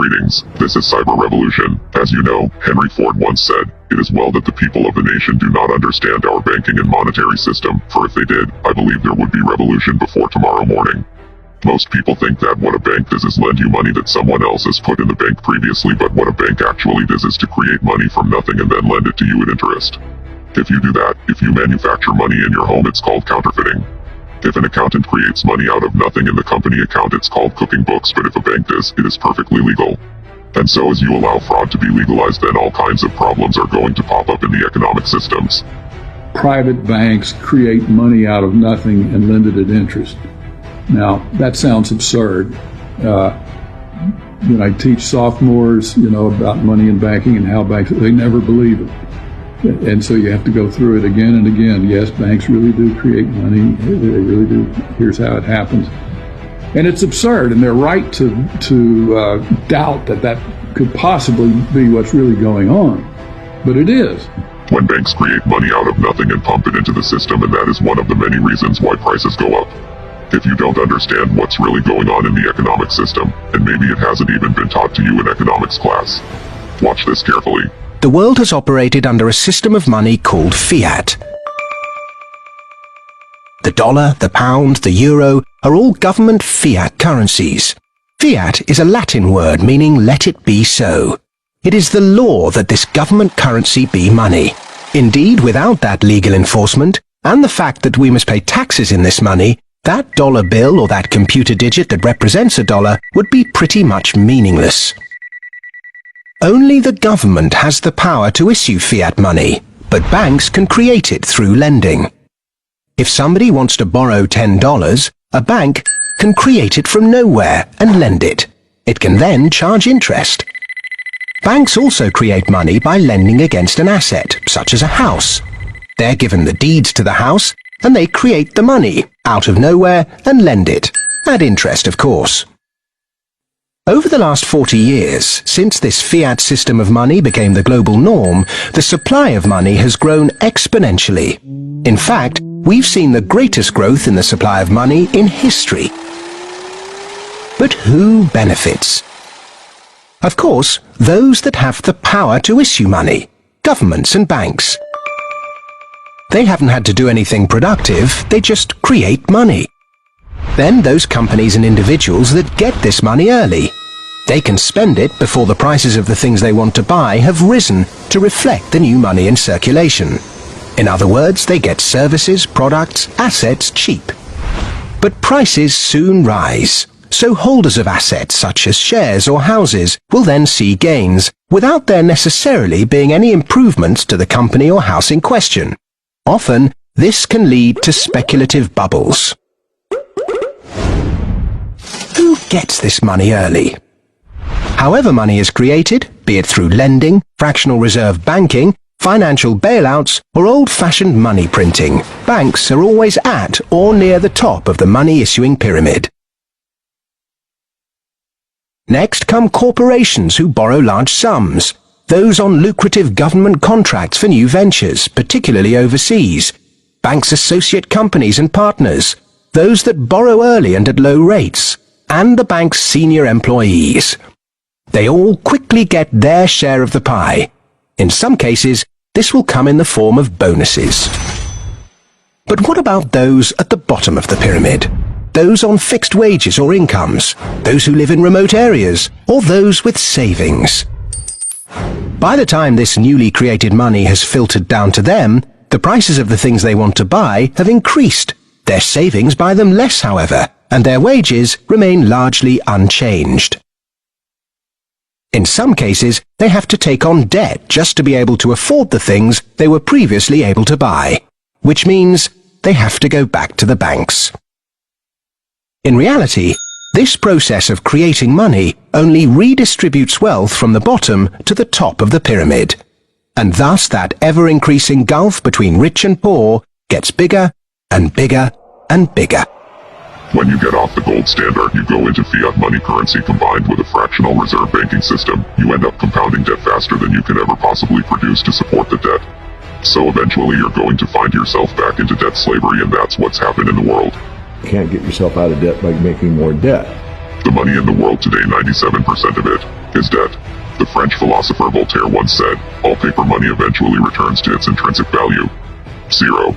Greetings, this is Cyber Revolution. As you know, Henry Ford once said, "It is well that the people of the nation do not understand our banking and monetary system, for if they did, I believe there would be revolution before tomorrow morning." Most people think that what a bank does is lend you money that someone else has put in the bank previously, but what a bank actually does is to create money from nothing and then lend it to you at interest. If you do that, if you manufacture money in your home, it's called counterfeiting. If an accountant creates money out of nothing in the company account, it's called cooking books, but if a bank does, it is perfectly legal. And so as you allow fraud to be legalized, then all kinds of problems are going to pop up in the economic systems. Private banks create money out of nothing and lend it at interest. Now, that sounds absurd. When I teach sophomores, about money and banking and how banks, they never believe it. And so you have to go through it again and again. Yes, banks really do create money. They really do. Here's how it happens. And it's absurd, and they're right to doubt that could possibly be what's really going on. But it is. When banks create money out of nothing and pump it into the system, and that is one of the many reasons why prices go up. If you don't understand what's really going on in the economic system, and maybe it hasn't even been taught to you in economics class, watch this carefully. The world has operated under a system of money called fiat. The dollar, the pound, the euro are all government fiat currencies. Fiat is a Latin word meaning let it be so. It is the law that this government currency be money. Indeed, without that legal enforcement, and the fact that we must pay taxes in this money, that dollar bill or that computer digit that represents a dollar would be pretty much meaningless. Only the government has the power to issue fiat money, but banks can create it through lending. If somebody wants to borrow $10, a bank can create it from nowhere and lend it. It can then charge interest. Banks also create money by lending against an asset, such as a house. They're given the deeds to the house, and they create the money out of nowhere and lend it, at interest, of course. Over the last 40 years, since this fiat system of money became the global norm, the supply of money has grown exponentially. In fact, we've seen the greatest growth in the supply of money in history. But who benefits? Of course, those that have the power to issue money, governments and banks. They haven't had to do anything productive, they just create money. Then those companies and individuals that get this money early. They can spend it before the prices of the things they want to buy have risen to reflect the new money in circulation. In other words, they get services, products, assets cheap. But prices soon rise, so holders of assets such as shares or houses will then see gains without there necessarily being any improvements to the company or house in question. Often, this can lead to speculative bubbles. Who gets this money early? However money is created, be it through lending, fractional reserve banking, financial bailouts, or old-fashioned money printing, banks are always at or near the top of the money-issuing pyramid. Next come corporations who borrow large sums, those on lucrative government contracts for new ventures, particularly overseas, banks' associate companies and partners, those that borrow early and at low rates, and the bank's senior employees. They all quickly get their share of the pie. In some cases, this will come in the form of bonuses. But what about those at the bottom of the pyramid? Those on fixed wages or incomes, those who live in remote areas, or those with savings? By the time this newly created money has filtered down to them, the prices of the things they want to buy have increased. Their savings buy them less, however, and their wages remain largely unchanged. In some cases, they have to take on debt just to be able to afford the things they were previously able to buy, which means they have to go back to the banks. In reality, this process of creating money only redistributes wealth from the bottom to the top of the pyramid, and thus that ever-increasing gulf between rich and poor gets bigger and bigger and bigger. When you get off the gold standard, you go into fiat money currency combined with a fractional reserve banking system. You end up compounding debt faster than you can ever possibly produce to support the debt. So eventually you're going to find yourself back into debt slavery, and that's what's happened in the world. You can't get yourself out of debt by making more debt. The money in the world today, 97% of it, is debt. The French philosopher Voltaire once said, all paper money eventually returns to its intrinsic value. 0.